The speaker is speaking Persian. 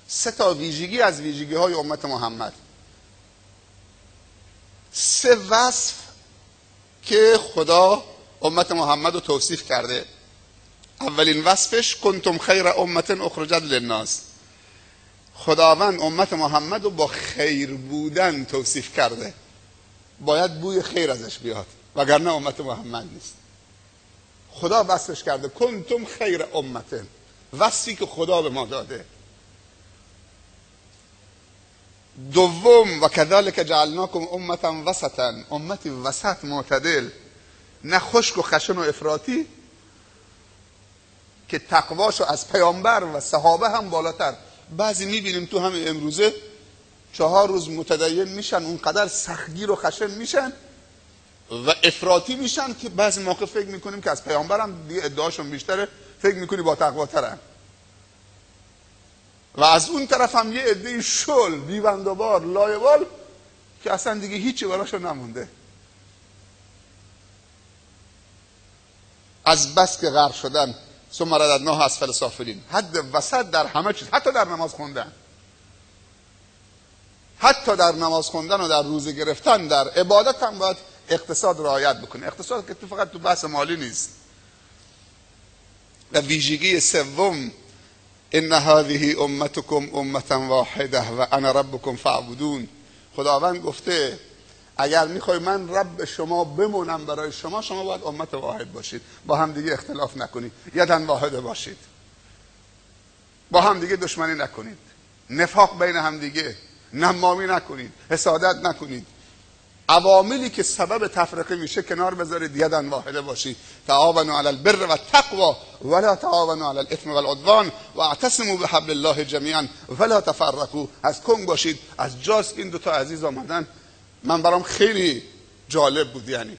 3 تا ویژگی از ویژگی های امت محمد، 3 وصف که خدا امت محمد رو توصیف کرده. اولین وصفش کنتم خیر امت اخرجت للناس. خداوند امت محمد رو با خیر بودن توصیف کرده، باید بوی خیر ازش بیاد وگرنه امت محمد نیست. خدا وصفش کرده کنتم خیر امت، وصفی که خدا به ما داده. دوم و کذالک جعلناکم امتا وسطا، امتی وسط معتدل، نه خشک و خشن و افراطی که تقواشو از پیامبر و صحابه هم بالاتر. بعضی میبینیم تو همین امروزه 4 روز متدین میشن، اونقدر سختگیر و خشن میشن و افراطی میشن که بعضی موقع فکر میکنیم که از پیامبر هم دیگه ادعاشون بیشتره، فکر میکنی با تقواترن. و از اون طرف هم یه عده شل بی‌بندوبار لایبال که اصلا دیگه هیچی براشون نمونده، از بس که غرق شدن. ثم رددناه اسفل سافلین. حد وسط در همه چیز، حتی در نماز خوندن، حتی در نماز خوندن و در روزه گرفتن، در عبادت هم باید اقتصاد رعایت بکنه. اقتصاد که فقط تو بحث مالی نیست. و ویژگی سوم ان هذه امتکم امه واحده و انا ربکم فاعبدون. خداوند گفته اگر میخوای من رب شما بمونم برای شما، شما باید امت واحد باشید، با هم دیگه اختلاف نکنید، یدن واحده باشید، با هم دیگه دشمنی نکنید، نفاق بین هم دیگه، نمامی نکنید، حسادت نکنید، عواملی که سبب تفرقه میشه کنار بذارید، یدن واحده باشید. تعاونوا علی البر و التقوی ولا تعاونوا علی الاثم والعدوان واعتصموا بحبل الله جمیعا ولا تفرقوا. از کنگ باشید. از جاست این 2 تا عزیز آمدن، من برام خیلی جالب بود. یعنی